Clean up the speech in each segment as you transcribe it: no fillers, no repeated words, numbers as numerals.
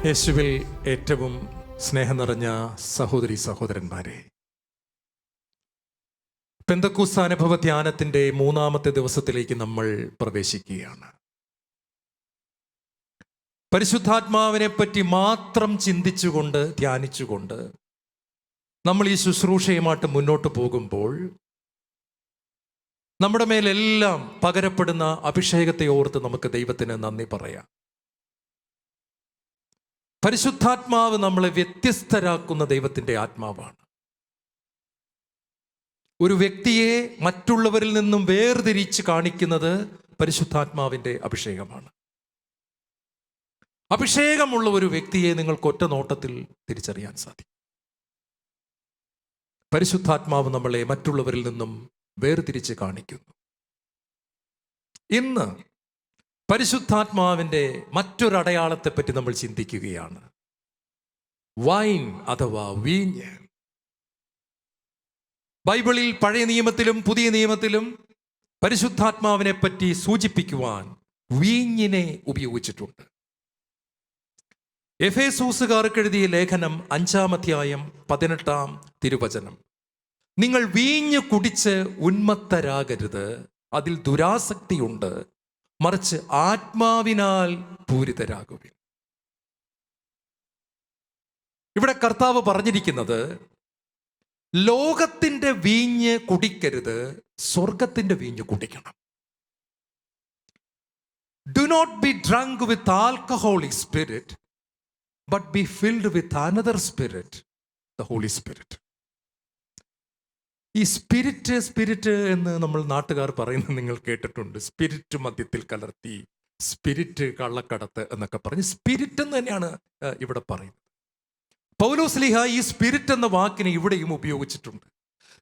യേശുവിൽ ഏറ്റവും സ്നേഹം നിറഞ്ഞ സഹോദരി സഹോദരന്മാരെ, പെന്തക്കോസ്ത് അനുഭവ ധ്യാനത്തിൻ്റെ 3-ാമത്തെ ദിവസത്തിലേക്ക് നമ്മൾ പ്രവേശിക്കുകയാണ്. പരിശുദ്ധാത്മാവിനെ പറ്റി മാത്രം ചിന്തിച്ചുകൊണ്ട് ധ്യാനിച്ചുകൊണ്ട് നമ്മൾ ഈ ശുശ്രൂഷയുമായിട്ട് മുന്നോട്ട് പോകുമ്പോൾ നമ്മുടെ മേലെല്ലാം പകരപ്പെടുന്ന അഭിഷേകത്തെ ഓർത്ത് നമുക്ക് ദൈവത്തിന് നന്ദി പറയാം. പരിശുദ്ധാത്മാവ് നമ്മളെ വ്യത്യസ്തരാക്കുന്ന ദൈവത്തിൻ്റെ ആത്മാവാണ്. ഒരു വ്യക്തിയെ മറ്റുള്ളവരിൽ നിന്നും വേർതിരിച്ച് കാണിക്കുന്നത് പരിശുദ്ധാത്മാവിൻ്റെ അഭിഷേകമാണ്. അഭിഷേകമുള്ള ഒരു വ്യക്തിയെ നിങ്ങൾക്ക് ഒറ്റ നോട്ടത്തിൽ തിരിച്ചറിയാൻ സാധിക്കും. പരിശുദ്ധാത്മാവ് നമ്മളെ മറ്റുള്ളവരിൽ നിന്നും വേർതിരിച്ച് കാണിക്കുന്നു. ഇന്ന് പരിശുദ്ധാത്മാവിൻ്റെ മറ്റൊരടയാളത്തെപ്പറ്റി നമ്മൾ ചിന്തിക്കുകയാണ്. വൈൻ അഥവാ വീഞ്ഞ്. ബൈബിളിൽ പഴയ നിയമത്തിലും പുതിയ നിയമത്തിലും പരിശുദ്ധാത്മാവിനെ പറ്റി സൂചിപ്പിക്കുവാൻ വീഞ്ഞിനെ ഉപയോഗിച്ചിട്ടുണ്ട്. എഫേസൂസുകാർക്ക് എഴുതിയ ലേഖനം 5-ാം അധ്യായം 18-ാം തിരുവചനം: നിങ്ങൾ വീഞ്ഞ് കുടിച്ച് ഉന്മത്തരാകരുത്, അതിൽ ദുരാസക്തിയുണ്ട്, മറിച്ച് ആത്മാവിനാൽ പൂരിതരാകുവിൻ. ഇവിടെ കർത്താവ് പറഞ്ഞിരിക്കുന്നത് ലോകത്തിൻ്റെ വീഞ്ഞ് കുടിക്കരുത്, സ്വർഗത്തിൻ്റെ വീഞ്ഞ് കുടിക്കണം. Do not be drunk with alcoholic spirit, but be filled with another spirit, the holy spirit. ഈ സ്പിരിറ്റ് എന്ന് നമ്മൾ നാട്ടുകാർ പറയുന്നത് നിങ്ങൾ കേട്ടിട്ടുണ്ട്. സ്പിരിറ്റ് മദ്യത്തിൽ കലർത്തി, സ്പിരിറ്റ് കള്ളക്കടത്ത് എന്നൊക്കെ പറഞ്ഞ് സ്പിരിറ്റ് എന്ന് തന്നെയാണ് ഇവിടെ പറയുന്നത്. പൗലോസ്ലീഹ ഈ സ്പിരിറ്റ് എന്ന വാക്കിനെ ഇവിടെയും ഉപയോഗിച്ചിട്ടുണ്ട്.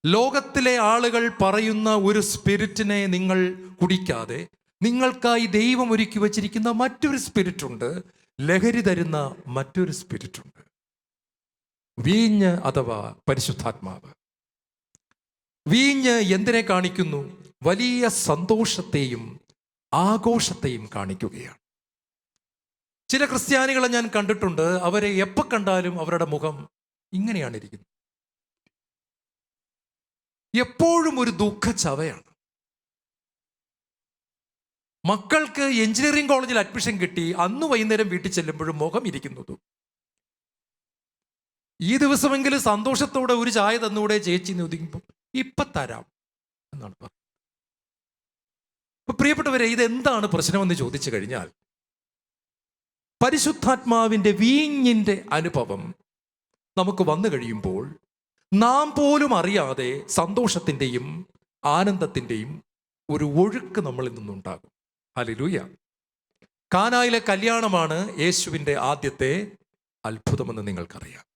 ലോകത്തിലെ ആളുകൾ പറയുന്ന ഒരു സ്പിരിറ്റിനെ നിങ്ങൾ കുടിക്കാതെ നിങ്ങൾക്കായി ദൈവം ഒരുക്കി വച്ചിരിക്കുന്ന മറ്റൊരു സ്പിരിറ്റ് ഉണ്ട്, ലഹരി തരുന്ന മറ്റൊരു സ്പിരിറ്റ് ഉണ്ട്. വീഞ്ഞ് അഥവാ പരിശുദ്ധാത്മാവ്. വീഞ്ഞ് എന്തിനെ കാണിക്കുന്നു? വലിയ സന്തോഷത്തെയും ആഘോഷത്തെയും കാണിക്കുകയാണ്. ചില ക്രിസ്ത്യാനികളെ ഞാൻ കണ്ടിട്ടുണ്ട്, അവരെ എപ്പോൾ കണ്ടാലും അവരുടെ മുഖം ഇങ്ങനെയാണ് ഇരിക്കുന്നത്. എപ്പോഴും ഒരു ദുഃഖച്ചവയാണ്. മക്കൾക്ക് എഞ്ചിനീയറിംഗ് കോളേജിൽ അഡ്മിഷൻ കിട്ടി, അന്ന് വൈകുന്നേരം വീട്ടിൽ ചെല്ലുമ്പോഴും മുഖം ഇരിക്കുന്നതും. ഈ ദിവസമെങ്കിലും സന്തോഷത്തോടെ ഒരു ചായ തന്നൂടെ ചേച്ചി ഒതുങ്ങുമ്പോൾ ഇപ്പം തരാം എന്നാണ് പറയുന്നത്. പ്രിയപ്പെട്ടവരെ, ഇതെന്താണ് പ്രശ്നമെന്ന് ചോദിച്ചു കഴിഞ്ഞാൽ, പരിശുദ്ധാത്മാവിൻ്റെ വീഞ്ഞിൻ്റെ അനുഭവം നമുക്ക് വന്നു കഴിയുമ്പോൾ നാം പോലും അറിയാതെ സന്തോഷത്തിൻ്റെയും ആനന്ദത്തിൻ്റെയും ഒരു ഒഴുക്ക് നമ്മളിൽ നിന്നുണ്ടാകും. ഹല്ലേലൂയ. കാനായിലെ കല്യാണമാണ് യേശുവിൻ്റെ ആദ്യത്തെ അത്ഭുതമെന്ന് നിങ്ങൾക്കറിയാം.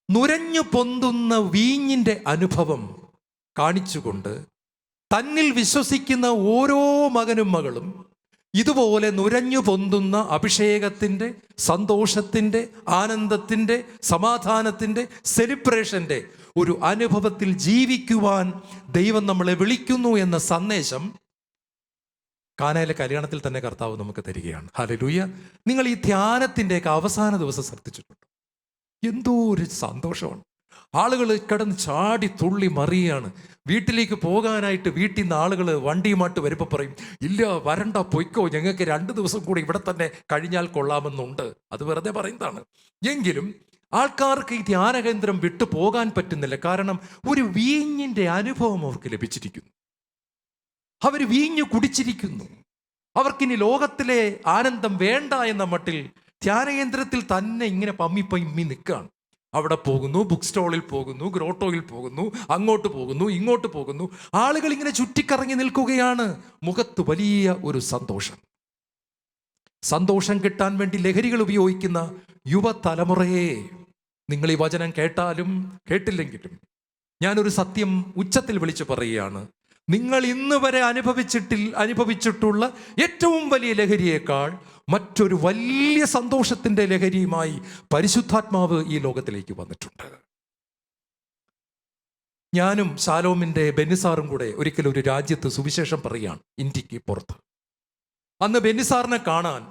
നുരഞ്ഞു പൊന്തുന്ന വീഞ്ഞിൻ്റെ അനുഭവം കാണിച്ചുകൊണ്ട് തന്നിൽ വിശ്വസിക്കുന്ന ഓരോ മകനും മകളും ഇതുപോലെ നുരഞ്ഞു പൊന്തുന്ന അഭിഷേകത്തിൻ്റെ, സന്തോഷത്തിൻ്റെ, ആനന്ദത്തിൻ്റെ, സമാധാനത്തിൻ്റെ, സെലിബ്രേഷൻ്റെ ഒരു അനുഭവത്തിൽ ജീവിക്കുവാൻ ദൈവം നമ്മളെ വിളിക്കുന്നു എന്ന സന്ദേശം കാനായിലെ കല്യാണത്തിൽ തന്നെ കർത്താവ് നമുക്ക് തരികയാണ്. ഹല്ലേലൂയ. നിങ്ങൾ ഈ ധ്യാനത്തിൻ്റെയൊക്കെ അവസാന ദിവസം ശ്രദ്ധിച്ചിട്ടുണ്ട്. എന്തോ ഒരു സന്തോഷമാണ്. ആളുകൾ കിടന്ന് ചാടി തുള്ളി മറിയാണ്. വീട്ടിലേക്ക് പോകാനായിട്ട് വീട്ടിൽ നിന്ന് ആളുകൾ വണ്ടിയുമായിട്ട് വരുമ്പോൾ പറയും, ഇല്ല വരണ്ട, പൊയ്ക്കോ, ഞങ്ങൾക്ക് 2 ദിവസം കൂടി ഇവിടെ തന്നെ കഴിഞ്ഞാൽ കൊള്ളാമെന്നുണ്ട്. അത് വെറുതെ പറയുന്നതാണ്. എങ്കിലും ആൾക്കാർക്ക് ഈ ധ്യാനകേന്ദ്രം വിട്ടു പോകാൻ പറ്റുന്നില്ല. കാരണം ഒരു വീഞ്ഞിൻ്റെ അനുഭവം അവർക്ക് ലഭിച്ചിരിക്കുന്നു. അവർ വീഞ്ഞു കുടിച്ചിരിക്കുന്നു. അവർക്കിനി ലോകത്തിലെ ആനന്ദം വേണ്ട എന്ന മട്ടിൽ ധ്യാനകേന്ദ്രത്തിൽ തന്നെ ഇങ്ങനെ പമ്മി നിൽക്കുകയാണ്. അവിടെ പോകുന്നു, ബുക്ക് സ്റ്റോളിൽ പോകുന്നു, ഗ്രോട്ടോയിൽ പോകുന്നു, അങ്ങോട്ട് പോകുന്നു, ഇങ്ങോട്ട് പോകുന്നു. ആളുകൾ ഇങ്ങനെ ചുറ്റിക്കറങ്ങി നിൽക്കുകയാണ്. മുഖത്ത് വലിയ ഒരു സന്തോഷം. സന്തോഷം കിട്ടാൻ വേണ്ടി ലഹരികൾ ഉപയോഗിക്കുന്ന യുവതലമുറയെ, നിങ്ങൾ ഈ വചനം കേട്ടാലും കേട്ടില്ലെങ്കിലും ഞാനൊരു സത്യം ഉച്ചത്തിൽ വിളിച്ചു പറയുകയാണ്. നിങ്ങൾ ഇന്ന് വരെ അനുഭവിച്ചിട്ടുള്ള ഏറ്റവും വലിയ ലഹരിയേക്കാൾ മറ്റൊരു വലിയ സന്തോഷത്തിൻ്റെ ലഹരിയുമായി പരിശുദ്ധാത്മാവ് ഈ ലോകത്തിലേക്ക് വന്നിട്ടുണ്ട്. ഞാനും ശാലോമിൻ്റെ ബെന്നിസാറും കൂടെ ഒരിക്കലും ഒരു രാജ്യത്ത് സുവിശേഷം പറയുകയാണ്, ഇന്ത്യക്ക് പുറത്ത്. അന്ന് ബെന്നിസാറിനെ കാണാൻ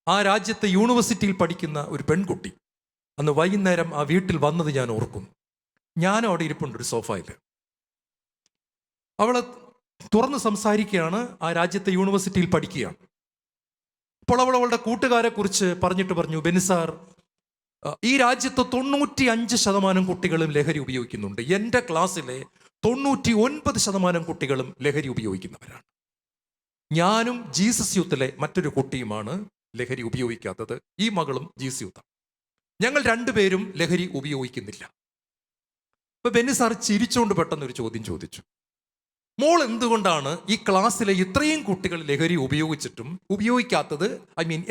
ആ രാജ്യത്തെ യൂണിവേഴ്സിറ്റിയിൽ പഠിക്കുന്ന ഒരു പെൺകുട്ടി അന്ന് വൈകുന്നേരം ആ വീട്ടിൽ വന്നത് ഞാൻ ഓർക്കുന്നു. ഞാനും അവിടെ ഇരിപ്പുണ്ട് ഒരു സോഫയിൽ. അവളെ തുറന്ന് സംസാരിക്കുകയാണ്, ആ രാജ്യത്തെ യൂണിവേഴ്സിറ്റിയിൽ പഠിക്കുകയാണ്. അപ്പോൾ അവളുടെ കൂട്ടുകാരെ കുറിച്ച് പറഞ്ഞിട്ട് പറഞ്ഞു, ബെനിസാർ, ഈ രാജ്യത്ത് 95% കുട്ടികളും ലഹരി ഉപയോഗിക്കുന്നുണ്ട്. എൻ്റെ ക്ലാസ്സിലെ 99% കുട്ടികളും ലഹരി ഉപയോഗിക്കുന്നവരാണ്. ഞാനും ജീസസ് യൂത്തിലെ മറ്റൊരു കുട്ടിയുമാണ് ലഹരി ഉപയോഗിക്കാത്തത്. ഈ മകളും ജീസസ് യൂത്താണ്. ഞങ്ങൾ രണ്ടുപേരും ലഹരി ഉപയോഗിക്കുന്നില്ല. അപ്പൊ ബെന്നിസാർ ചിരിച്ചുകൊണ്ട് പെട്ടെന്നൊരു ചോദ്യം ചോദിച്ചു, മോൾ എന്തുകൊണ്ടാണ് ഈ ക്ലാസ്സിലെ ഇത്രയും കുട്ടികൾ ലഹരി ഉപയോഗിച്ചിട്ടും ഉപയോഗിക്കാത്തത്?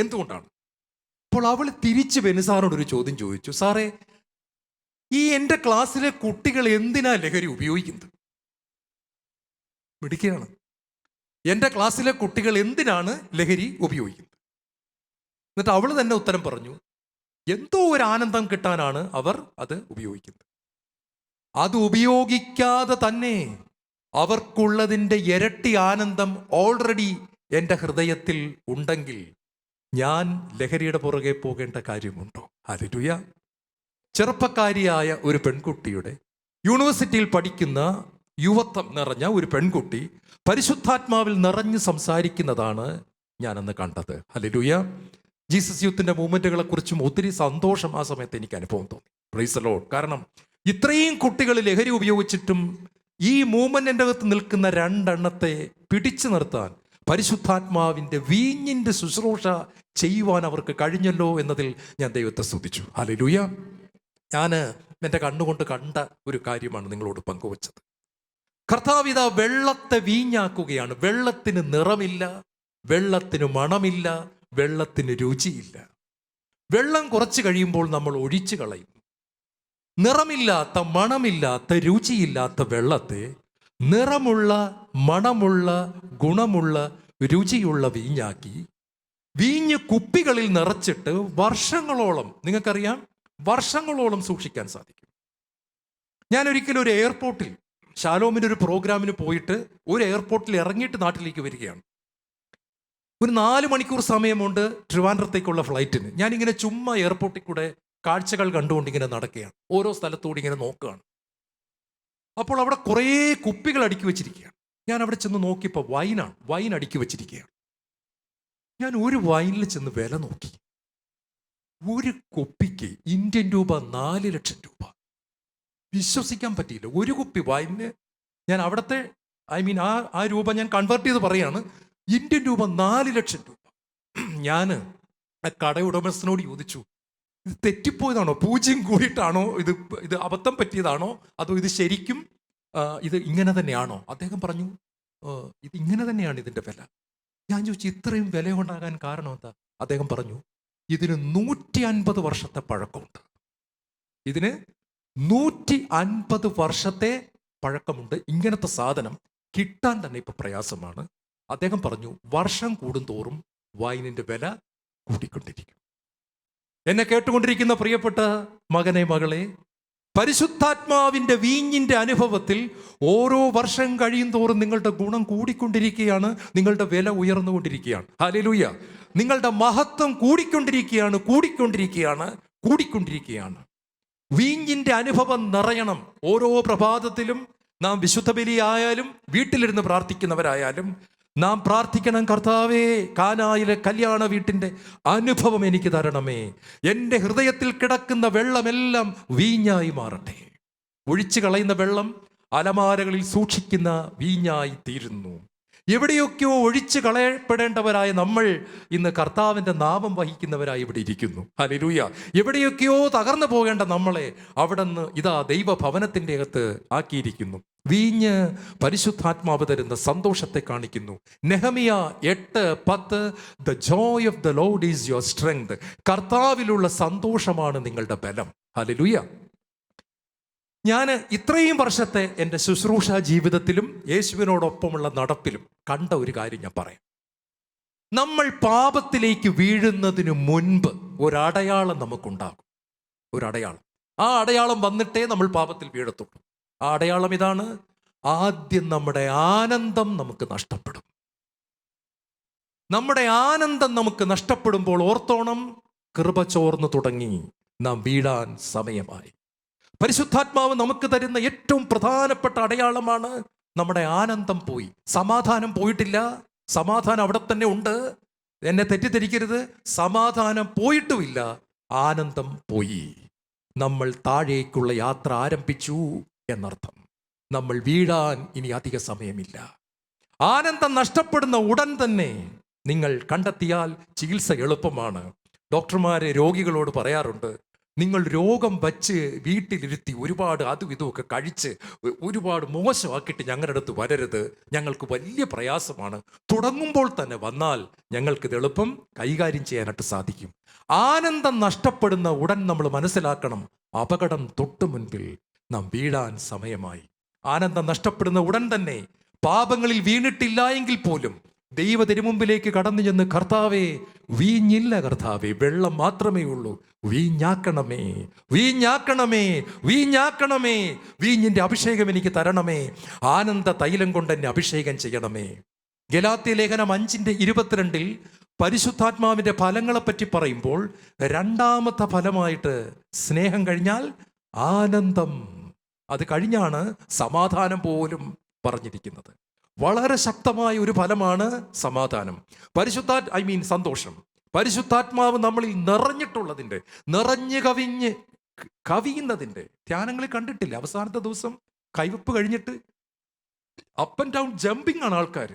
എന്തുകൊണ്ടാണ്? അപ്പോൾ അവൾ തിരിച്ച് ബെന്നിസാറിനോടൊരു ചോദ്യം ചോദിച്ചു, സാറേ, ഈ എൻ്റെ ക്ലാസ്സിലെ കുട്ടികൾ എന്തിനാ ലഹരി ഉപയോഗിക്കുന്നത്? മിടുക്കിയാണ്. എൻ്റെ ക്ലാസ്സിലെ കുട്ടികൾ എന്തിനാണ് ലഹരി ഉപയോഗിക്കുന്നത്? എന്നിട്ട് അവൾ തന്നെ ഉത്തരം പറഞ്ഞു, എന്തോ ഒരു ആനന്ദം കിട്ടാനാണ് അവർ അത് ഉപയോഗിക്കുന്നത്. അത് ഉപയോഗിക്കാതെ തന്നെ അവർക്കുള്ളതിൻ്റെ ഇരട്ടി ആനന്ദം ഓൾറെഡി എൻ്റെ ഹൃദയത്തിൽ ഉണ്ടെങ്കിൽ ഞാൻ ലഹരിയുടെ പുറകെ പോകേണ്ട കാര്യമുണ്ടോ? ഹല്ലേലൂയ. ചെറുപ്പക്കാരിയായ ഒരു പെൺകുട്ടിയുടെ, യൂണിവേഴ്സിറ്റിയിൽ പഠിക്കുന്ന യുവത്വം നിറഞ്ഞ ഒരു പെൺകുട്ടി പരിശുദ്ധാത്മാവിൽ നിറഞ്ഞ് സംസാരിക്കുന്നതാണ് ഞാനന്ന് കണ്ടത്. ഹല്ലേലൂയ. ജീസസ് യൂത്തിൻ്റെ മൂവ്മെൻറ്റുകളെ കുറിച്ചും ഒത്തിരി സന്തോഷം ആ സമയത്ത് എനിക്ക് അനുഭവം തോന്നി. Praise the Lord. കാരണം ഇത്രയും കുട്ടികൾ ലഹരി ഉപയോഗിച്ചിട്ടും ഈ മൂവ്മെൻറ്റിൻ്റെ അകത്ത് നിൽക്കുന്ന രണ്ടെണ്ണത്തെ പിടിച്ചു നിർത്താൻ പരിശുദ്ധാത്മാവിൻ്റെ വീഞ്ഞിൻ്റെ ശുശ്രൂഷ ചെയ്യുവാൻ അവർക്ക് കഴിഞ്ഞല്ലോ എന്നതിൽ ഞാൻ ദൈവത്തെ സ്തുതിച്ചു. ഹല്ലേലൂയ. ഞാൻ എൻ്റെ കണ്ണുകൊണ്ട് കണ്ട ഒരു കാര്യമാണ് നിങ്ങളോട് പങ്കുവച്ചത്. കർത്താവ് ഇതാ വെള്ളത്തെ വീഞ്ഞാക്കുകയാണ്. വെള്ളത്തിന് നിറമില്ല, വെള്ളത്തിന് മണമില്ല, വെള്ളത്തിന് രുചിയില്ല. വെള്ളം കുറച്ച് കഴിയുമ്പോൾ നമ്മൾ ഒഴിച്ചു കളയും. നിറമില്ലാത്ത, മണമില്ലാത്ത, രുചിയില്ലാത്ത വെള്ളത്തെ നിറമുള്ള, മണമുള്ള, ഗുണമുള്ള, രുചിയുള്ള വീഞ്ഞാക്കി വീഞ്ഞ് കുപ്പികളിൽ നിറച്ചിട്ട് വർഷങ്ങളോളം, നിങ്ങൾക്കറിയാം, വർഷങ്ങളോളം സൂക്ഷിക്കാൻ സാധിക്കും. ഞാൻ ഒരിക്കലും ഒരു എയർപോർട്ടിൽ ഷാലോമിൻ്റെ ഒരു പ്രോഗ്രാമിന് പോയിട്ട് ഒരു എയർപോർട്ടിൽ ഇറങ്ങിയിട്ട് നാട്ടിലേക്ക് വരികയാണ്. ഒരു 4 മണിക്കൂർ സമയമുണ്ട് ട്രിവാൻഡ്രത്തേക്കുള്ള ഫ്ലൈറ്റിന്. ഞാനിങ്ങനെ ചുമ്മാ എയർപോർട്ടിൽ കൂടെ കാഴ്ചകൾ കണ്ടുകൊണ്ട് ഇങ്ങനെ നടക്കുകയാണ്, ഓരോ സ്ഥലത്തൂടെ ഇങ്ങനെ നോക്കുകയാണ്. അപ്പോൾ അവിടെ കുറേ കുപ്പികൾ അടുക്കി വെച്ചിരിക്കുകയാണ്. ഞാൻ അവിടെ ചെന്ന് നോക്കിയപ്പോൾ വൈൻ അടുക്കി വെച്ചിരിക്കുകയാണ്. ഞാൻ ഒരു വൈനിൽ ചെന്ന് വില നോക്കി. ഒരു കുപ്പിക്ക് ഇന്ത്യൻ രൂപ 4 ലക്ഷം രൂപ. വിശ്വസിക്കാൻ പറ്റിയില്ല. ഒരു കുപ്പി വൈനിന് ഞാൻ അവിടുത്തെ ആ രൂപ ഞാൻ കൺവേർട്ട് ചെയ്ത് പറയാണ്, ഇന്ത്യൻ രൂപ 4 ലക്ഷം രൂപ. ഞാൻ കട ഉടമസ്ഥനോട് ചോദിച്ചു, ഇത് തെറ്റിപ്പോയതാണോ, പൂജ്യം കൂടിയിട്ടാണോ, ഇത് അബദ്ധം പറ്റിയതാണോ, അതോ ഇത് ശരിക്കും ഇത് ഇങ്ങനെ തന്നെയാണോ? അദ്ദേഹം പറഞ്ഞു, ഇത് ഇങ്ങനെ തന്നെയാണ് ഇതിൻ്റെ വില. ഞാൻ ചോദിച്ചു, ഇത്രയും വില ഉണ്ടാകാൻ കാരണം എന്താ? അദ്ദേഹം പറഞ്ഞു, ഇതിന് 150 വർഷത്തെ പഴക്കമുണ്ട്. ഇതിന് 150 വർഷത്തെ പഴക്കമുണ്ട്. ഇങ്ങനത്തെ സാധനം കിട്ടാൻ തന്നെ ഇപ്പൊ പ്രയാസമാണ്. അദ്ദേഹം പറഞ്ഞു, വർഷം കൂടുന്തോറും വൈനിന്റെ വില കൂടിക്കൊണ്ടിരിക്കും. എന്നെ കേട്ടുകൊണ്ടിരിക്കുന്ന പ്രിയപ്പെട്ട മകനെ, മകളെ, പരിശുദ്ധാത്മാവിൻ്റെ വീഞ്ഞിൻ്റെ അനുഭവത്തിൽ ഓരോ വർഷം കഴിയും തോറും നിങ്ങളുടെ ഗുണം കൂടിക്കൊണ്ടിരിക്കുകയാണ്, നിങ്ങളുടെ വില ഉയർന്നുകൊണ്ടിരിക്കുകയാണ്. ഹല്ലേലൂയ. നിങ്ങളുടെ മഹത്വം കൂടിക്കൊണ്ടിരിക്കുകയാണ്. വീഞ്ഞിൻ്റെ അനുഭവം നിറയണം. ഓരോ പ്രഭാതത്തിലും നാം വിശുദ്ധ ബലിയായാലും വീട്ടിലിരുന്ന് പ്രാർത്ഥിക്കുന്നവരായാലും നാം പ്രാർത്ഥിക്കണം, കർത്താവേ, കാനായിലെ കല്യാണ വീട്ടിൻ്റെ അനുഭവം എനിക്ക് തരണമേ. എൻ്റെ ഹൃദയത്തിൽ കിടക്കുന്ന വെള്ളമെല്ലാം വീഞ്ഞായി മാറട്ടെ. ഒഴിച്ചു കളയുന്ന വെള്ളം അലമാരകളിൽ സൂക്ഷിക്കുന്ന വീഞ്ഞായി തീരുന്നു. എവിടെയൊക്കെയോ ഒഴിച്ചു കളയപ്പെടേണ്ടവരായ നമ്മൾ ഇന്ന് കർത്താവിൻ്റെ നാമം വഹിക്കുന്നവരായി ഇവിടെ ഇരിക്കുന്നു. ഹല്ലേലൂയ. എവിടെയൊക്കെയോ തകർന്നു പോകേണ്ട നമ്മളെ അവിടുന്ന് ഇതാ ദൈവഭവനത്തിൻ്റെ അകത്ത് ആക്കിയിരിക്കുന്നു. വീഞ്ഞ് പരിശുദ്ധാത്മാവ് തരുന്ന സന്തോഷത്തെ കാണിക്കുന്നു. Nehemiah 8:10, the joy of the Lord is your strength. കർത്താവിലുള്ള സന്തോഷമാണ് നിങ്ങളുടെ ബലം. ഹല്ലേലൂയ. ഞാൻ ഇത്രയും വർഷത്തെ എൻ്റെ ശുശ്രൂഷ ജീവിതത്തിലും യേശുവിനോടൊപ്പമുള്ള നടപ്പിലും കണ്ട ഒരു കാര്യം ഞാൻ പറയാം. നമ്മൾ പാപത്തിലേക്ക് വീഴുന്നതിന് മുൻപ് ഒരടയാളം നമുക്കുണ്ടാകും. ഒരടയാളം. ആ അടയാളം വന്നിട്ടേ നമ്മൾ പാപത്തിൽ വീഴത്തുള്ളൂ. ആ അടയാളം ഇതാണ്: ആദ്യം നമ്മുടെ ആനന്ദം നമുക്ക് നഷ്ടപ്പെടും. നമ്മുടെ ആനന്ദം നമുക്ക് നഷ്ടപ്പെടുമ്പോൾ ഓർത്തോണം, കൃപ ചോർന്നു തുടങ്ങി, നാം വീഴാൻ സമയമായി. പരിശുദ്ധാത്മാവ് നമുക്ക് തരുന്ന ഏറ്റവും പ്രധാനപ്പെട്ട അടയാളമാണ് നമ്മുടെ ആനന്ദം പോയി. സമാധാനം പോയിട്ടില്ല, സമാധാനം അവിടെ തന്നെ ഉണ്ട്. എന്നെ തെറ്റിദ്ധരിക്കരുത്, സമാധാനം പോയിട്ടുമില്ല, ആനന്ദം പോയി. നമ്മൾ താഴേക്കുള്ള യാത്ര ആരംഭിച്ചു എന്നർത്ഥം. നമ്മൾ വീഴാൻ ഇനി അധിക സമയമില്ല. ആനന്ദം നഷ്ടപ്പെടുന്ന ഉടൻ തന്നെ നിങ്ങൾ കണ്ടെത്തിയാൽ ചികിത്സ എളുപ്പമാണ്. ഡോക്ടർമാരെ രോഗികളോട് പറയാറുണ്ട്, നിങ്ങൾ രോഗം വച്ച് വീട്ടിലിരുത്തി ഒരുപാട് അതും ഇതുമൊക്കെ കഴിച്ച് ഒരുപാട് മോശമാക്കിയിട്ട് ഞങ്ങളുടെ അടുത്ത് വരരുത്, ഞങ്ങൾക്ക് വലിയ പ്രയാസമാണ്. തുടങ്ങുമ്പോൾ തന്നെ വന്നാൽ ഞങ്ങൾക്കിത് എളുപ്പം കൈകാര്യം ചെയ്യാനായിട്ട് സാധിക്കും. ആനന്ദം നഷ്ടപ്പെടുന്ന ഉടൻ നമ്മൾ മനസ്സിലാക്കണം, അപകടം തൊട്ടു മുൻപിൽ, നാം വീഴാൻ സമയമായി. ആനന്ദം നഷ്ടപ്പെടുന്ന ഉടൻ തന്നെ പാപങ്ങളിൽ വീണിട്ടില്ല എങ്കിൽ പോലും ദൈവ തിരുമുമ്പിലേക്ക് കടന്നു ചെന്ന്, കർത്താവേ, വീഞ്ഞില്ല കർത്താവേ, വെള്ളം മാത്രമേ ഉള്ളൂ, വീഞ്ഞാക്കണമേ, വീഞ്ഞാക്കണമേ, വീഞ്ഞാക്കണമേ, വീഞ്ഞിന്റെ അഭിഷേകം എനിക്ക് തരണമേ, ആനന്ദ തൈലം കൊണ്ട് എന്നെ അഭിഷേകം ചെയ്യണമേ. ഗലാത്യ ലേഖനം 5:22 പരിശുദ്ധാത്മാവിന്റെ ഫലങ്ങളെപ്പറ്റി പറയുമ്പോൾ രണ്ടാമത്തെ ഫലമായിട്ട് സ്നേഹം കഴിഞ്ഞാൽ ആനന്ദം, അത് കഴിഞ്ഞാണ് സമാധാനം പോലും പറഞ്ഞിരിക്കുന്നത്. വളരെ ശക്തമായ ഒരു ഫലമാണ് സമാധാനം. സന്തോഷം. പരിശുദ്ധാത്മാവ് നമ്മളിൽ നിറഞ്ഞിട്ടുള്ളതിൻ്റെ, നിറഞ്ഞു കവിയുന്നതിൻ്റെ ധ്യാനങ്ങളിൽ കണ്ടിട്ടില്ല. അവസാനത്തെ ദിവസം കൈവപ്പ് കഴിഞ്ഞിട്ട് അപ്പ് ആൻഡ് ഡൗൺ ജമ്പിങ് ആണ് ആൾക്കാർ.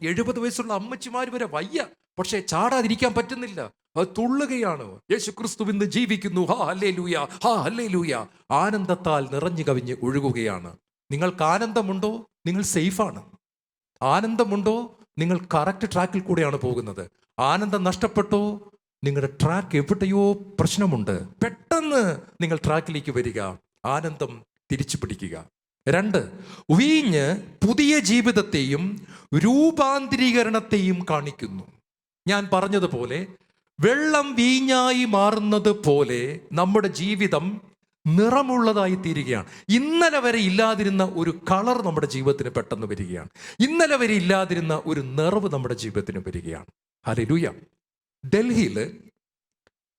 70 വയസ്സുള്ള അമ്മച്ചിമാർ വരെ വയ്യ, പക്ഷേ ചാടാതിരിക്കാൻ പറ്റുന്നില്ല, അത് തുള്ളുകയാണ്. യേശു ക്രിസ്തു ഇന്ന് ജീവിക്കുന്നു, ഹാ ഹല്ലേലൂയ, ഹാ ഹല്ലേലൂയ. ആനന്ദത്താൽ നിറഞ്ഞു കവിഞ്ഞ് ഒഴുകുകയാണ്. നിങ്ങൾക്ക് ആനന്ദമുണ്ടോ? നിങ്ങൾ സേഫാണ്. ആനന്ദമുണ്ടോ? നിങ്ങൾ കറക്റ്റ് ട്രാക്കിൽ കൂടെയാണ് പോകുന്നത്. ആനന്ദം നഷ്ടപ്പെട്ടോ? നിങ്ങളുടെ ട്രാക്ക് എവിടെയോ പ്രശ്നമുണ്ട്. പെട്ടെന്ന് നിങ്ങൾ ട്രാക്കിലേക്ക് വരിക, ആനന്ദം തിരിച്ചു പിടിക്കുക. 2, വീഞ്ഞ് പുതിയ ജീവിതത്തെയും രൂപാന്തരീകരണത്തെയും കാണിക്കുന്നു. ഞാൻ പറഞ്ഞതുപോലെ വെള്ളം വീഞ്ഞായി മാറുന്നത് പോലെ നമ്മുടെ ജീവിതം നിറമുള്ളതായി തീരുകയാണ്. ഇന്നലെ വരെ ഇല്ലാതിരുന്ന ഒരു കളർ നമ്മുടെ ജീവിതത്തിന് പെട്ടെന്ന് വരികയാണ്. ഇന്നലെ വരെ ഇല്ലാതിരുന്ന ഒരു നിറവ് നമ്മുടെ ജീവിതത്തിന് വരികയാണ്. ഹല്ലേലൂയ. ഡൽഹിയിൽ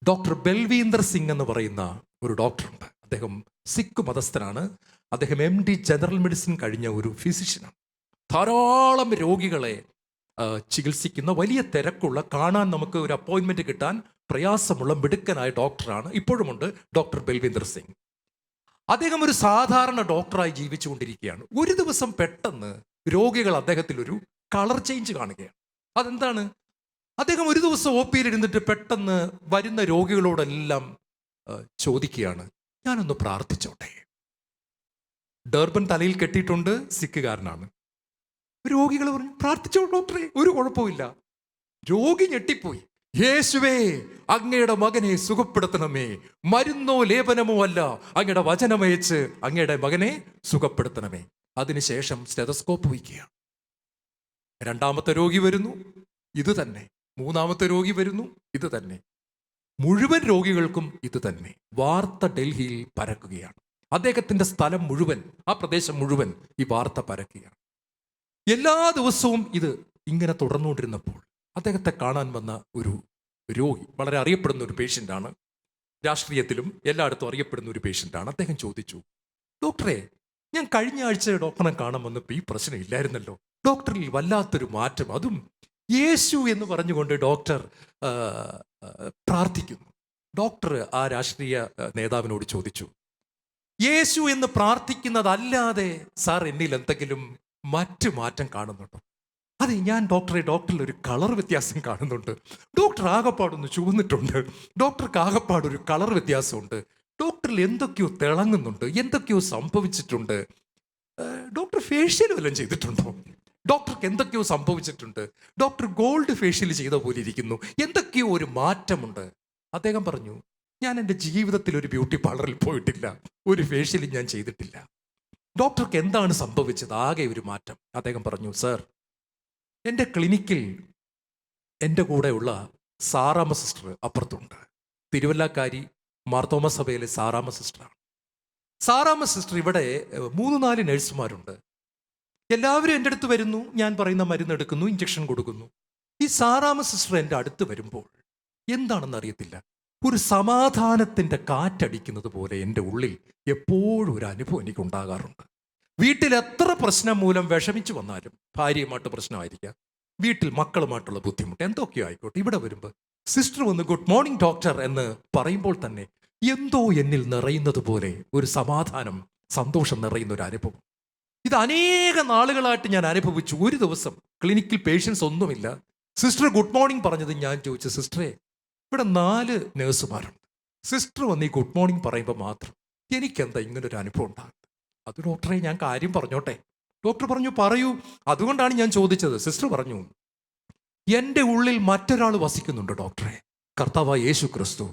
ഡോക്ടർ ബൽവീന്ദർ സിംഗ് എന്ന് പറയുന്ന ഒരു ഡോക്ടറുണ്ട്. അദ്ദേഹം സിഖ് മതസ്ഥനാണ്. അദ്ദേഹം MD ജനറൽ മെഡിസിൻ കഴിഞ്ഞ ഒരു ഫിസിഷ്യനാണ്. ധാരാളം രോഗികളെ ചികിത്സിക്കുന്ന, വലിയ തിരക്കുള്ള, കാണാൻ നമുക്ക് ഒരു അപ്പോയിൻമെന്റ് കിട്ടാൻ പ്രയാസമുള്ള മിടുക്കനായ ഡോക്ടറാണ്. ഇപ്പോഴുമുണ്ട് ഡോക്ടർ ബൽവീന്ദർ സിംഗ്. അദ്ദേഹം ഒരു സാധാരണ ഡോക്ടറായി ജീവിച്ചുകൊണ്ടിരിക്കുകയാണ്. ഒരു ദിവസം പെട്ടെന്ന് രോഗികൾ അദ്ദേഹത്തിൽ ഒരു കളർ ചേഞ്ച് കാണുകയാണ്. അതെന്താണ്? അദ്ദേഹം ഒരു ദിവസം OP ഇരുന്നിട്ട് പെട്ടെന്ന് വരുന്ന രോഗികളോടെല്ലാം ചോദിക്കുകയാണ്, ഞാനൊന്ന് പ്രാർത്ഥിച്ചോട്ടെ. ഡർബൻ തലയിൽ കെട്ടിയിട്ടുണ്ട്, സിഖുകാരനാണ്. രോഗികൾ പറഞ്ഞു, പ്രാർത്ഥിച്ചോ ഡോക്ടറെ, ഒരു കുഴപ്പമില്ല. രോഗി ഞെട്ടിപ്പോയി. യേശുവേ, അങ്ങയുടെ മകനെ സുഖപ്പെടുത്തണമേ, മരുന്നോ ലേപനമോ അല്ല, അങ്ങയുടെ വചനമയച്ച് അങ്ങയുടെ മകനെ സുഖപ്പെടുത്തണമേ. അതിനുശേഷം സ്റ്റെതസ്കോപ്പ് വയ്ക്കുകയാണ്. രണ്ടാമത്തെ രോഗി വരുന്നു, ഇത് തന്നെ. മൂന്നാമത്തെ രോഗി വരുന്നു, ഇത് തന്നെ. മുഴുവൻ രോഗികൾക്കും ഇത് തന്നെ. വാർത്ത ഡൽഹിയിൽ പരക്കുകയാണ്. അദ്ദേഹത്തിന്റെ സ്ഥലം മുഴുവൻ, ആ പ്രദേശം മുഴുവൻ ഈ വാർത്ത പരക്കുകയാണ്. എല്ലാ ദിവസവും ഇത് ഇങ്ങനെ തുടർന്നുകൊണ്ടിരുന്നപ്പോൾ അദ്ദേഹത്തെ കാണാൻ വന്ന ഒരു രോഗി, വളരെ അറിയപ്പെടുന്ന ഒരു പേഷ്യൻ്റാണ്, രാഷ്ട്രീയത്തിലും എല്ലായിടത്തും അറിയപ്പെടുന്ന ഒരു പേഷ്യൻ്റാണ്. അദ്ദേഹം ചോദിച്ചു, ഡോക്ടറെ, ഞാൻ കഴിഞ്ഞ ആഴ്ച ഡോക്ടറെ കാണാൻ വന്നപ്പോൾ ഈ പ്രശ്നം ഇല്ലായിരുന്നല്ലോ, ഡോക്ടറിൽ വല്ലാത്തൊരു മാറ്റം, അതും യേശു എന്ന് പറഞ്ഞുകൊണ്ട് ഡോക്ടർ പ്രാർത്ഥിക്കുന്നു. ഡോക്ടർ ആ രാഷ്ട്രീയ നേതാവിനോട് ചോദിച്ചു, യേശു എന്ന് പ്രാർത്ഥിക്കുന്നതല്ലാതെ സാർ എന്നിൽ എന്തെങ്കിലും മറ്റു മാറ്റം കാണുന്നുണ്ടോ? അതെ, ഞാൻ ഡോക്ടറിൽ ഒരു കളർ വ്യത്യാസം കാണുന്നുണ്ട്. ഡോക്ടർ ആകപ്പാടൊന്ന് ചുവന്നിട്ടുണ്ട്, ഡോക്ടർക്ക് ആകപ്പാടൊരു കളർ വ്യത്യാസമുണ്ട്, ഡോക്ടറിൽ എന്തൊക്കെയോ തിളങ്ങുന്നുണ്ട്, എന്തൊക്കെയോ സംഭവിച്ചിട്ടുണ്ട്. ഡോക്ടർ ഫേഷ്യൽ വല്ലതും ചെയ്തിട്ടുണ്ടോ? ഡോക്ടർക്ക് എന്തൊക്കെയോ സംഭവിച്ചിട്ടുണ്ട്, ഡോക്ടർ ഗോൾഡ് ഫേഷ്യൽ ചെയ്ത പോലെ ഇരിക്കുന്നു, എന്തൊക്കെയോ ഒരു മാറ്റമുണ്ട്. അദ്ദേഹം പറഞ്ഞു, ഞാൻ എൻ്റെ ജീവിതത്തിൽ ഒരു ബ്യൂട്ടി പാർലറിൽ പോയിട്ടില്ല, ഒരു ഫേഷ്യലും ഞാൻ ചെയ്തിട്ടില്ല. ഡോക്ടർക്ക് എന്താണ് സംഭവിച്ചത്? ആകെ ഒരു മാറ്റം. അദ്ദേഹം പറഞ്ഞു, സർ, എൻ്റെ ക്ലിനിക്കിൽ എൻ്റെ കൂടെയുള്ള സാറാമ്മ സിസ്റ്റർ അപ്പുറത്തുണ്ട്. തിരുവല്ലക്കാരി, മാർത്തോമ സഭയിലെ സാറാമ്മ സിസ്റ്ററാണ്. സാറാമ്മ സിസ്റ്റർ ഇവിടെ 3-4 നഴ്സുമാരുണ്ട്. എല്ലാവരും എൻ്റെ അടുത്ത് വരുന്നു, ഞാൻ പറയുന്ന മരുന്ന് എടുക്കുന്നു, ഇഞ്ചക്ഷൻ കൊടുക്കുന്നു. ഈ സാറാമ്മ സിസ്റ്റർ എൻ്റെ അടുത്ത് വരുമ്പോൾ എന്താണെന്ന് അറിയത്തില്ല, ഒരു സമാധാനത്തിൻ്റെ കാറ്റടിക്കുന്നത് പോലെ എൻ്റെ ഉള്ളിൽ എപ്പോഴും ഒരു അനുഭവം എനിക്ക് ഉണ്ടാകാറുണ്ട്. വീട്ടിൽ എത്ര പ്രശ്നം മൂലം വിഷമിച്ചു വന്നാലും, ഭാര്യയുമായിട്ട് പ്രശ്നമായിരിക്കാം, വീട്ടിൽ മക്കളുമായിട്ടുള്ള ബുദ്ധിമുട്ട് എന്തൊക്കെയോ ആയിക്കോട്ടെ, ഇവിടെ വരുമ്പോൾ സിസ്റ്റർ വന്ന് ഗുഡ് മോർണിംഗ് ഡോക്ടർ എന്ന് പറയുമ്പോൾ തന്നെ എന്തോ എന്നിൽ നിറയുന്നത് പോലെ ഒരു സമാധാനം, സന്തോഷം നിറയുന്ന ഒരു അനുഭവം. ഇത് അനേക നാളുകളായിട്ട് ഞാൻ അനുഭവിച്ചു. ഒരു ദിവസം ക്ലിനിക്കിൽ പേഷ്യൻസ് ഒന്നുമില്ല, സിസ്റ്റർ ഗുഡ് മോർണിംഗ് പറഞ്ഞത് ഞാൻ ചോദിച്ചു, സിസ്റ്ററെ ഇവിടെ 4 നേഴ്സുമാരുണ്ട്, സിസ്റ്റർ വന്ന് ഈ ഗുഡ് മോർണിംഗ് പറയുമ്പോൾ മാത്രം എനിക്കെന്താ ഇങ്ങനൊരു അനുഭവം ഉണ്ടാകുന്നത്? അത് ഡോക്ടറെ ഞാൻ കാര്യം പറഞ്ഞോട്ടെ? ഡോക്ടർ പറഞ്ഞു പറയൂ. അതുകൊണ്ടാണ് ഞാൻ ചോദിച്ചത്. സിസ്റ്റർ പറഞ്ഞു, എൻ്റെ ഉള്ളിൽ മറ്റൊരാൾ വസിക്കുന്നുണ്ട് ഡോക്ടറെ, കർത്താവായ യേശു ക്രിസ്തു,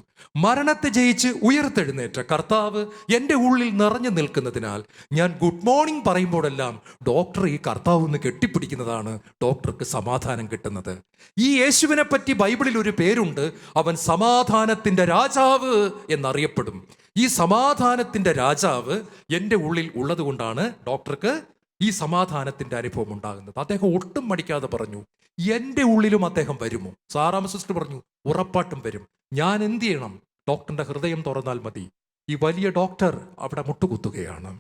മരണത്തെ ജയിച്ച് ഉയർത്തെഴുന്നേറ്റ കർത്താവ് എൻ്റെ ഉള്ളിൽ നിറഞ്ഞു നിൽക്കുന്നതിനാൽ ഞാൻ ഗുഡ് മോർണിംഗ് പറയുമ്പോഴെല്ലാം ഡോക്ടർ ഈ കർത്താവ് ഒന്ന് കെട്ടിപ്പിടിക്കുന്നതാണ് ഡോക്ടർക്ക് സമാധാനം കിട്ടുന്നത്. ഈ യേശുവിനെ പറ്റി ബൈബിളിൽ ഒരു പേരുണ്ട്, അവൻ സമാധാനത്തിൻ്റെ രാജാവ് എന്നറിയപ്പെടും. ഈ സമാധാനത്തിൻ്റെ രാജാവ് എൻ്റെ ഉള്ളിൽ ഉള്ളത് കൊണ്ടാണ് ഡോക്ടർക്ക് ഈ സമാധാനത്തിൻ്റെ അനുഭവം ഉണ്ടാകുന്നത്. അദ്ദേഹം ഒട്ടും മടിക്കാതെ പറഞ്ഞു, എൻ്റെ ഉള്ളിലും അദ്ദേഹം വരുമോ? സാറാമ്മ സിസ്റ്റർ പറഞ്ഞു, ഉറപ്പായിട്ടും വരും. ഞാൻ എന്ത് ചെയ്യണം? ഡോക്ടറിന്റെ ഹൃദയം തുറന്നാൽ മതി. ഈ വലിയ ഡോക്ടർ അവിടെ മുട്ടുകുത്തുകയാണ്.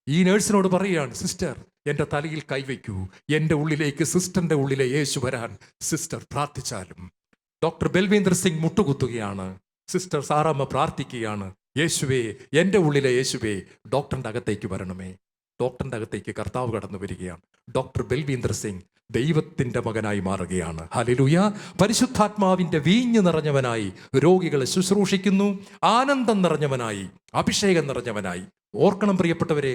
ഈ നേഴ്സിനോട് പറയുകയാണ്, സിസ്റ്റർ എൻ്റെ തലയിൽ കൈവയ്ക്കൂ, എൻ്റെ ഉള്ളിലേക്ക് സിസ്റ്ററിന്റെ ഉള്ളിലെ യേശു വരാൻ സിസ്റ്റർ പ്രാർത്ഥിച്ചാലും. ഡോക്ടർ ബൽവീന്ദർ സിംഗ് മുട്ടുകുത്തുകയാണ്, സിസ്റ്റർ സാറാമ്മ പ്രാർത്ഥിക്കുകയാണ്, യേശുവേ, എൻ്റെ ഉള്ളിലെ യേശുവേ, ഡോക്ടറിന്റെ അകത്തേക്ക് വരണമേ. ഡോക്ടറിന്റെ അകത്തേക്ക് കർത്താവ് കടന്നു വരികയാണ്. ഡോക്ടർ ബൽവീന്ദർ സിംഗ് ദൈവത്തിൻ്റെ മകനായി മാറുകയാണ്. ഹല്ലേലൂയ. പരിശുദ്ധാത്മാവിൻ്റെ വീഞ്ഞ് നിറഞ്ഞവനായി രോഗികളെ ശുശ്രൂഷിക്കുന്നു. ആനന്ദം നിറഞ്ഞവനായി, അഭിഷേകം നിറഞ്ഞവനായി. ഓർക്കണം പ്രിയപ്പെട്ടവരെ,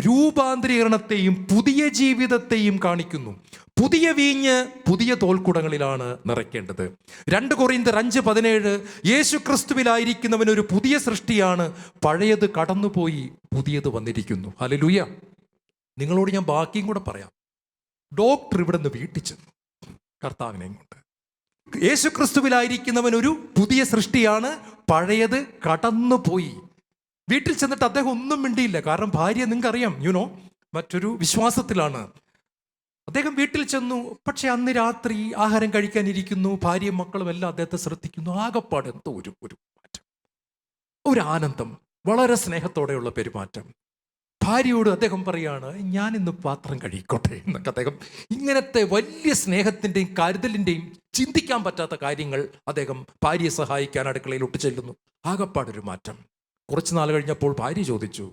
രൂപാന്തരീകരണത്തെയും പുതിയ ജീവിതത്തെയും കാണിക്കുന്നു. പുതിയ വീഞ്ഞ് പുതിയ തോൽക്കുടങ്ങളിലാണ് നിറയ്ക്കേണ്ടത്. 2 കൊരിന്ത്യർ 5:17 യേശു ക്രിസ്തുവിലായിരിക്കുന്നവൻ ഒരു പുതിയ സൃഷ്ടിയാണ്, പഴയത് കടന്നുപോയി പുതിയത് വന്നിരിക്കുന്നു. ഹല്ലേലൂയ. നിങ്ങളോട് ഞാൻ ബാക്കിയും കൂടെ പറയാം. ഡോക്ടർ ഇവിടെ നിന്ന് വീട്ടിൽ ചെന്നു കർത്താവിനെ കൊണ്ട്. യേശു ക്രിസ്തുവിലായിരിക്കുന്നവൻ ഒരു പുതിയ സൃഷ്ടിയാണ്, പഴയത് കടന്നുപോയി. വീട്ടിൽ ചെന്നിട്ട് അദ്ദേഹം ഒന്നും മിണ്ടിയില്ല. കാരണം ഭാര്യ, നിങ്ങൾക്കറിയാം, മറ്റൊരു വിശ്വാസത്തിലാണ്. അദ്ദേഹം വീട്ടിൽ ചെന്നു. പക്ഷെ അന്ന് രാത്രി ആഹാരം കഴിക്കാനിരിക്കുന്നു, ഭാര്യയും മക്കളും എല്ലാം അദ്ദേഹത്തെ ശ്രദ്ധിക്കുന്നു. ആകപ്പാട് എന്തോ ഒരു മാറ്റം, ഒരു ആനന്ദം, വളരെ സ്നേഹത്തോടെയുള്ള പെരുമാറ്റം. ഭാര്യയോട് അദ്ദേഹം പറയാണ്, ഞാൻ ഇന്ന് പാത്രം കഴിക്കോട്ടെ എന്നൊക്കെ. അദ്ദേഹം ഇങ്ങനത്തെ വലിയ സ്നേഹത്തിൻ്റെയും കരുതലിൻ്റെയും ചിന്തിക്കാൻ പറ്റാത്ത കാര്യങ്ങൾ അദ്ദേഹം ഭാര്യയെ സഹായിക്കാൻ അടുക്കളയിലോട്ട് ചെല്ലുന്നു. ആകപ്പാടൊരു മാറ്റം. കുറച്ച് നാൾ കഴിഞ്ഞപ്പോൾ ഭാര്യ ചോദിച്ചു,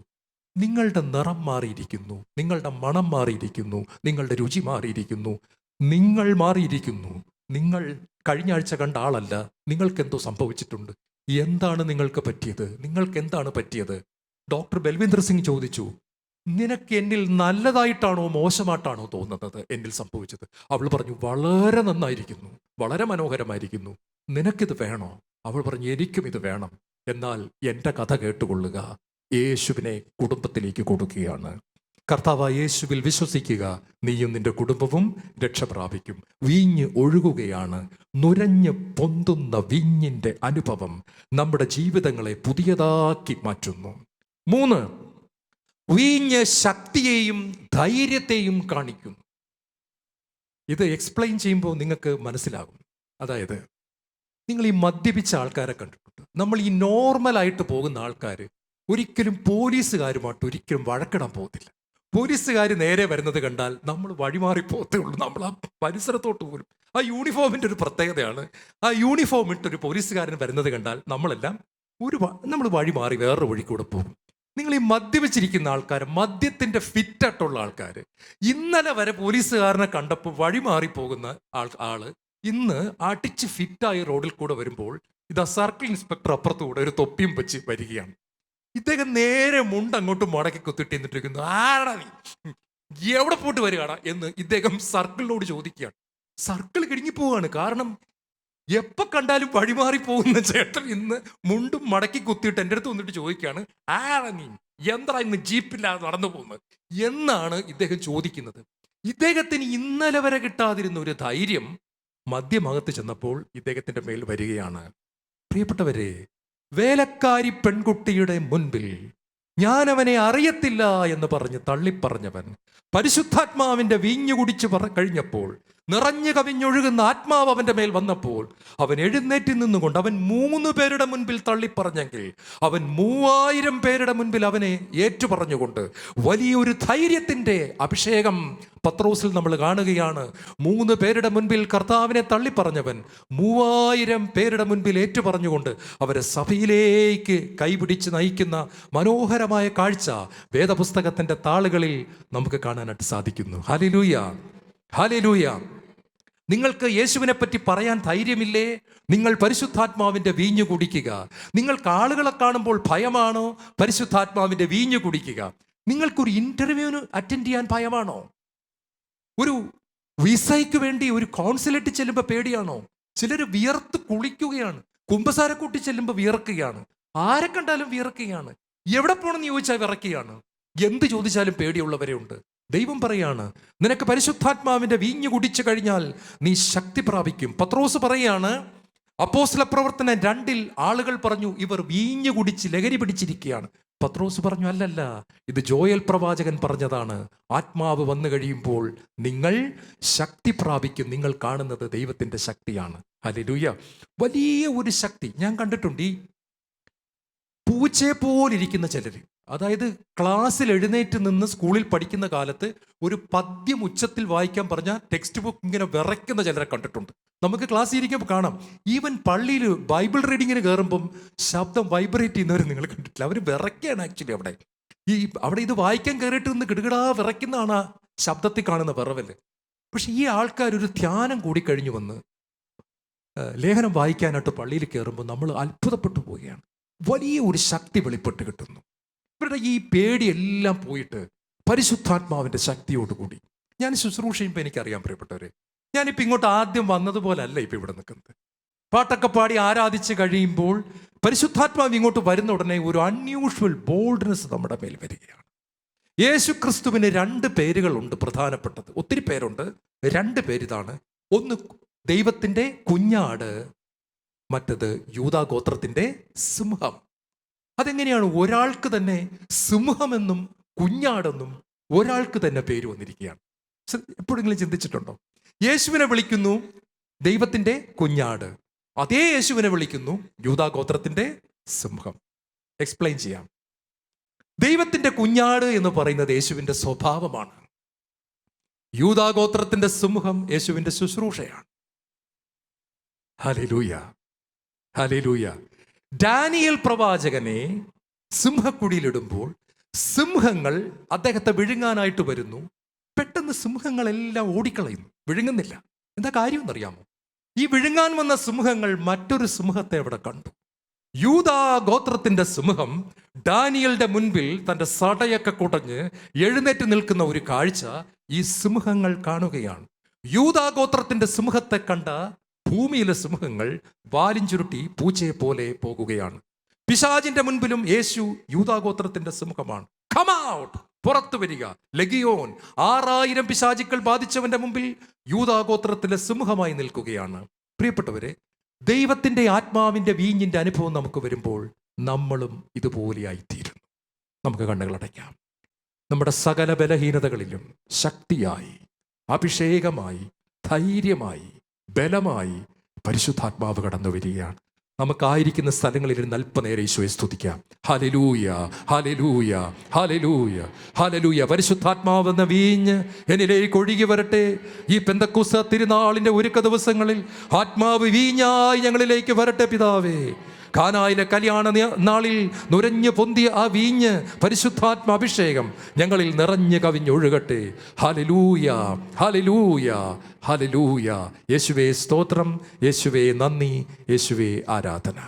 നിങ്ങളുടെ നിറം മാറിയിരിക്കുന്നു, നിങ്ങളുടെ മണം മാറിയിരിക്കുന്നു, നിങ്ങളുടെ രുചി മാറിയിരിക്കുന്നു, നിങ്ങൾ മാറിയിരിക്കുന്നു, നിങ്ങൾ കഴിഞ്ഞ ആഴ്ച കണ്ട ആളല്ല, നിങ്ങൾക്കെന്തോ സംഭവിച്ചിട്ടുണ്ട്, എന്താണ് നിങ്ങൾക്ക് പറ്റിയത്? നിങ്ങൾക്ക് എന്താണ് പറ്റിയത്? ഡോക്ടർ ബൽവീന്ദർ സിംഗ് ചോദിച്ചു, നിനക്ക് എന്നിൽ നല്ലതായിട്ടാണോ മോശമായിട്ടാണോ തോന്നുന്നത് എന്നിൽ സംഭവിച്ചത്? അവൾ പറഞ്ഞു, വളരെ നന്നായിരിക്കുന്നു, വളരെ മനോഹരമായിരിക്കുന്നു, നിനക്കിത് വേണോ? അവൾ പറഞ്ഞു, എനിക്കും ഇത് വേണം. എന്നാൽ എൻ്റെ കഥ കേട്ടുകൊള്ളുക. യേശുവിനെ കുടുംബത്തിലേക്ക് കൊടുക്കുകയാണ്. കർത്താവായ യേശുവിൽ വിശ്വസിക്കുക, നീയും നിന്റെ കുടുംബവും രക്ഷ പ്രാപിക്കും. വീഞ്ഞ് ഒഴുകുകയാണ്. നുരഞ്ഞ് പൊന്തുന്ന വീഞ്ഞിൻ്റെ അനുഭവം നമ്മുടെ ജീവിതങ്ങളെ പുതിയതാക്കി മാറ്റുന്നു. 3, വീഞ്ഞ് ശക്തിയെയും ധൈര്യത്തെയും കാണിക്കുന്നു. ഇത് എക്സ്പ്ലെയിൻ ചെയ്യുമ്പോൾ നിങ്ങൾക്ക് മനസ്സിലാകും. അതായത്, നിങ്ങൾ ഈ മദ്യപിച്ച ആൾക്കാരെ കണ്ടിട്ടുണ്ട്. നമ്മൾ ഈ നോർമലായിട്ട് പോകുന്ന ആൾക്കാർ ഒരിക്കലും പോലീസുകാരുമായിട്ട് ഒരിക്കലും വഴക്കിടാൻ പോകത്തില്ല. പോലീസുകാർ നേരെ വരുന്നത് കണ്ടാൽ നമ്മൾ വഴിമാറി പോകത്തേ ഉള്ളൂ. നമ്മൾ ആ പരിസരത്തോട്ട് പോലും. ആ യൂണിഫോമിൻ്റെ ഒരു പ്രത്യേകതയാണ്. ആ യൂണിഫോം ഇട്ടൊരു പോലീസുകാരൻ വരുന്നത് കണ്ടാൽ നമ്മൾ വഴി മാറി വേറൊരു വഴി കൂടെ പോകും. നിങ്ങൾ ഈ മദ്യപിച്ചിരിക്കുന്ന ആൾക്കാർ, മദ്യത്തിൻ്റെ ഫിറ്റായിട്ടുള്ള ആൾക്കാർ, ഇന്നലെ വരെ പോലീസുകാരനെ കണ്ടപ്പോൾ വഴി മാറി പോകുന്ന ആള് ഇന്ന് അടിച്ച് ഫിറ്റായി റോഡിൽ കൂടെ വരുമ്പോൾ ഇതാ സർക്കിൾ ഇൻസ്പെക്ടർ അപ്പുറത്തുകൂടെ ഒരു തൊപ്പിയും വെച്ച് വരികയാണ്. ഇദ്ദേഹം നേരെ മുണ്ട് അങ്ങോട്ട് മുടക്കി കുത്തിട്ടിരുന്നിട്ടിരിക്കുന്നു. ആടാ നീ, എവിടെ പോയിട്ട് വരികയാടാ എന്ന് ഇദ്ദേഹം സർക്കിളിനോട് ചോദിക്കുകയാണ്. സർക്കിൾ കിടുങ്ങിപ്പോവാണ്. കാരണം എപ്പോ കണ്ടാലും വഴിമാറി പോകുന്ന ചേട്ടൻ ഇന്ന് മുണ്ടും മടക്കി കുത്തിയിട്ട് എൻ്റെ അടുത്ത് വന്നിട്ട് ചോദിക്കുകയാണ്, ആടാ നീ എന്താ ഇന്ന് ജീപ്പില്ലാതെ നടന്നു പോകുന്നത് എന്നാണ് ഇദ്ദേഹം ചോദിക്കുന്നത്. ഇദ്ദേഹത്തിന് ഇന്നലെ വരെ കിട്ടാതിരുന്ന ഒരു ധൈര്യം മദ്യമകത്ത് ചെന്നപ്പോൾ ഇദ്ദേഹത്തിന്റെ മേൽ വരികയാണ്. പ്രിയപ്പെട്ടവരെ, വേലക്കാരി പെൺകുട്ടിയുടെ മുൻപിൽ ഞാൻ അവനെ അറിയത്തില്ല എന്ന് പറഞ്ഞ് തള്ളിപ്പറഞ്ഞവൻ പരിശുദ്ധാത്മാവിന്റെ വീഞ്ഞു കുടിച്ച് കഴിഞ്ഞപ്പോൾ നിറഞ്ഞു കവിഞ്ഞൊഴുകുന്ന ആത്മാവ് അവൻ്റെ മേൽ വന്നപ്പോൾ അവൻ എഴുന്നേറ്റ് നിന്നുകൊണ്ട് അവൻ 3 പേരുടെ മുൻപിൽ തള്ളിപ്പറഞ്ഞെങ്കിൽ അവൻ 3000 പേരുടെ മുൻപിൽ അവനെ ഏറ്റുപറഞ്ഞുകൊണ്ട് വലിയൊരു ധൈര്യത്തിൻ്റെ അഭിഷേകം പത്രോസിൽ നമ്മൾ കാണുകയാണ്. 3 പേരുടെ മുൻപിൽ കർത്താവിനെ തള്ളിപ്പറഞ്ഞവൻ 3000 പേരുടെ മുൻപിൽ ഏറ്റുപറഞ്ഞുകൊണ്ട് അവരെ സഭയിലേക്ക് കൈപിടിച്ച് നയിക്കുന്ന മനോഹരമായ കാഴ്ച വേദപുസ്തകത്തിൻ്റെ താളുകളിൽ നമുക്ക് കാണാനായിട്ട് സാധിക്കുന്നു. Hallelujah, hallelujah. നിങ്ങൾക്ക് യേശുവിനെ പറ്റി പറയാൻ ധൈര്യമില്ലേ? നിങ്ങൾ പരിശുദ്ധാത്മാവിൻ്റെ വീഞ്ഞു കുടിക്കുക. നിങ്ങൾക്ക് ആളുകളെ കാണുമ്പോൾ ഭയമാണോ? പരിശുദ്ധാത്മാവിൻ്റെ വീഞ്ഞു കുടിക്കുക. നിങ്ങൾക്കൊരു ഇൻ്റർവ്യൂവിന് അറ്റൻഡ് ചെയ്യാൻ ഭയമാണോ? ഒരു വിസയ്ക്ക് വേണ്ടി ഒരു കോൺസുലേറ്റ് ചെല്ലുമ്പോൾ പേടിയാണോ? ചിലർ വിയർത്ത് കുളിക്കുകയാണ്. കുമ്പസാരക്കൂട്ടി ചെല്ലുമ്പോൾ വിയർക്കുകയാണ്. ആരെ കണ്ടാലും വിയർക്കുകയാണ്. എവിടെ പോകണമെന്ന് ചോദിച്ചാൽ വിറക്കുകയാണ്. എന്ത് ചോദിച്ചാലും പേടിയുള്ളവരെ ഉണ്ട്. ദൈവം പറയാണ്, നിനക്ക് പരിശുദ്ധാത്മാവിൻ്റെ വീഞ്ഞു കുടിച്ചു കഴിഞ്ഞാൽ നീ ശക്തി പ്രാപിക്കും. പത്രോസ് പറയാണ്, അപ്പോസ്തല പ്രവർത്തനം 2 ആളുകൾ പറഞ്ഞു ഇവർ വീഞ്ഞു കുടിച്ച് ലഹരി പിടിച്ചിരിക്കുകയാണ്. പത്രോസ് പറഞ്ഞു, അല്ലല്ല, ഇത് ജോയൽ പ്രവാചകൻ പറഞ്ഞതാണ്. ആത്മാവ് വന്നു കഴിയുമ്പോൾ നിങ്ങൾ ശക്തി പ്രാപിക്കും. നിങ്ങൾ കാണുന്നത് ദൈവത്തിൻ്റെ ശക്തിയാണ്. ഹല്ലേലൂയ. വലിയ ഒരു ശക്തി ഞാൻ കണ്ടിട്ടുണ്ട്. ഈ പൂച്ചയെ പോലിരിക്കുന്ന ചിലർ, അതായത് ക്ലാസ്സിൽ എഴുന്നേറ്റ് നിന്ന് സ്കൂളിൽ പഠിക്കുന്ന കാലത്ത് ഒരു പദ്യം ഉച്ചത്തിൽ വായിക്കാൻ പറഞ്ഞാൽ ടെക്സ്റ്റ് ബുക്ക് ഇങ്ങനെ വിറയ്ക്കുന്ന ചിലരെ കണ്ടിട്ടുണ്ട്. നമുക്ക് ക്ലാസ്സിൽ ഇരിക്കുമ്പോൾ കാണാം. ഈവൻ പള്ളിയിൽ ബൈബിൾ റീഡിങ്ങിന് കയറുമ്പം ശബ്ദം വൈബ്രേറ്റ് ചെയ്യുന്നവർ നിങ്ങൾ കണ്ടിട്ടില്ല. അവർ വിറയ്ക്കുകയാണ് ആക്ച്വലി. അവിടെ ഇത് വായിക്കാൻ കയറിയിട്ട് നിന്ന് കിടുകിടാ വിറയ്ക്കുന്നതാണ് ആ ശബ്ദത്തിൽ കാണുന്ന വിറവല്. പക്ഷെ ഈ ആൾക്കാർ ഒരു ധ്യാനം കൂടി കഴിഞ്ഞു വന്ന് ലേഖനം വായിക്കാനായിട്ട് പള്ളിയിൽ കയറുമ്പോൾ നമ്മൾ അത്ഭുതപ്പെട്ടു പോവുകയാണ്. വലിയ ഒരു ശക്തി വെളിപ്പെട്ട് കിട്ടുന്നു. ഇവരുടെ ഈ പേടിയെല്ലാം പോയിട്ട് പരിശുദ്ധാത്മാവിൻ്റെ ശക്തിയോടുകൂടി ഞാൻ ശുശ്രൂഷ ചെയ്യുമ്പോൾ എനിക്കറിയാം പ്രിയപ്പെട്ടവരെ, ഞാനിപ്പോൾ ഇങ്ങോട്ട് ആദ്യം വന്നതുപോലെ അല്ല ഇപ്പം ഇവിടെ നിൽക്കുന്നത്. പാട്ടൊക്കെ പാടി ആരാധിച്ച് കഴിയുമ്പോൾ പരിശുദ്ധാത്മാവ് ഇങ്ങോട്ട് വരുന്ന ഉടനെ ഒരു അൺയൂഷ്വൽ ബോൾഡ്നെസ് നമ്മുടെ മേൽ വരികയാണ്. യേശു ക്രിസ്തുവിന് 2 പേരുകളുണ്ട് പ്രധാനപ്പെട്ടത്. ഒത്തിരി പേരുണ്ട്. 2 പേരിതാണ്. ഒന്ന് ദൈവത്തിൻ്റെ കുഞ്ഞാട്, മറ്റത് യൂദാഗോത്രത്തിൻ്റെ സിംഹം. അതെങ്ങനെയാണ് ഒരാൾക്ക് തന്നെ സിംഹമെന്നും കുഞ്ഞാടെന്നും ഒരാൾക്ക് തന്നെ പേര് വന്നിരിക്കുകയാണ്? എപ്പോഴെങ്കിലും ചിന്തിച്ചിട്ടുണ്ടോ? യേശുവിനെ വിളിക്കുന്നു ദൈവത്തിൻ്റെ കുഞ്ഞാട്, അതേ യേശുവിനെ വിളിക്കുന്നു യൂദാഗോത്രത്തിൻ്റെ സിംഹം. എക്സ്പ്ലെയിൻ ചെയ്യാം. ദൈവത്തിൻ്റെ കുഞ്ഞാട് എന്ന് പറയുന്നത് യേശുവിൻ്റെ സ്വഭാവമാണ്. യൂദാഗോത്രത്തിൻ്റെ സിംഹം യേശുവിൻ്റെ ശുശ്രൂഷയാണ്. Hallelujah, hallelujah. ഡാനിയേൽ പ്രവാചകനെ സിംഹക്കുടിയിലിടുമ്പോൾ സിംഹങ്ങൾ അദ്ദേഹത്തെ വിഴുങ്ങാനായിട്ട് വരുന്നു. പെട്ടെന്ന് സിംഹങ്ങളെല്ലാം ഓടിക്കളയുന്നു, വിഴുങ്ങുന്നില്ല. എന്താ കാര്യം എന്നറിയാമോ? ഈ വിഴുങ്ങാൻ വന്ന സിംഹങ്ങൾ മറ്റൊരു സിംഹത്തെ അവിടെ കണ്ടു. യൂദാ ഗോത്രത്തിന്റെ സിംഹം ഡാനിയലിന്റെ മുൻപിൽ തൻ്റെ സടയൊക്കെ കുടഞ്ഞ് എഴുന്നേറ്റ് നിൽക്കുന്ന ഒരു കാഴ്ച ഈ സിംഹങ്ങൾ കാണുകയാണ്. യൂദാ ഗോത്രത്തിന്റെ സിംഹത്തെ കണ്ട ഭൂമിയിലെ സിംഹങ്ങൾ വാലും ചുരുട്ടി പൂച്ചയെ പോലെ പോകുകയാണ്. പിശാചിന്റെ മുൻപിലും യേശു യൂദാഗോത്രത്തിന്റെ സിംഹമാണ്. കം ഔട്ട്, പുറത്തു വരിക. ലഗിയോൻ, 6000 പിശാചുക്കൾ ബാധിച്ചവന്റെ മുമ്പിൽ യൂദാഗോത്രത്തിലെ സിംഹമായി നിൽക്കുകയാണ്. പ്രിയപ്പെട്ടവരെ, ദൈവത്തിന്റെ ആത്മാവിന്റെ വീഞ്ഞിന്റെ അനുഭവം നമുക്ക് വരുമ്പോൾ നമ്മളും ഇതുപോലെയായിത്തീരുന്നു. നമുക്ക് കണ്ണുകളടയ്ക്കാം. നമ്മുടെ സകല ബലഹീനതകളിലും ശക്തിയായി, അഭിഷേകമായി, ധൈര്യമായി, ബലമായി പരിശുദ്ധാത്മാവ് കടന്നു വരികയാണ്. നമുക്കായിരിക്കുന്ന സ്ഥലങ്ങളിൽ ഇരുന്ന് അല്പനേരം ഈശോയെ സ്തുതിക്കാം. Hallelujah, hallelujah, hallelujah, hallelujah. പരിശുദ്ധാത്മാവെന്ന വീഞ്ഞ് എന്നിലേക്ക് ഒഴുകി വരട്ടെ. ഈ പെന്തക്കോസ്ത് തിരുനാളിൻ്റെ ഒരുക്ക ദിവസങ്ങളിൽ ആത്മാവ് വീഞ്ഞായി ഞങ്ങളിലേക്ക് വരട്ടെ പിതാവേ. കാനായിലെ കല്യാണ നാളിൽ നുരഞ്ഞു പൊന്തിയ ആ വീഞ്ഞ് പരിശുദ്ധാത്മ അഭിഷേകം ഞങ്ങളിൽ നിറഞ്ഞു കവിഞ്ഞൊഴുകട്ടെ. Hallelujah, hallelujah, hallelujah. യേശുവേ സ്തോത്രം, യേശുവേ നന്ദി, യേശുവേ ആരാധന.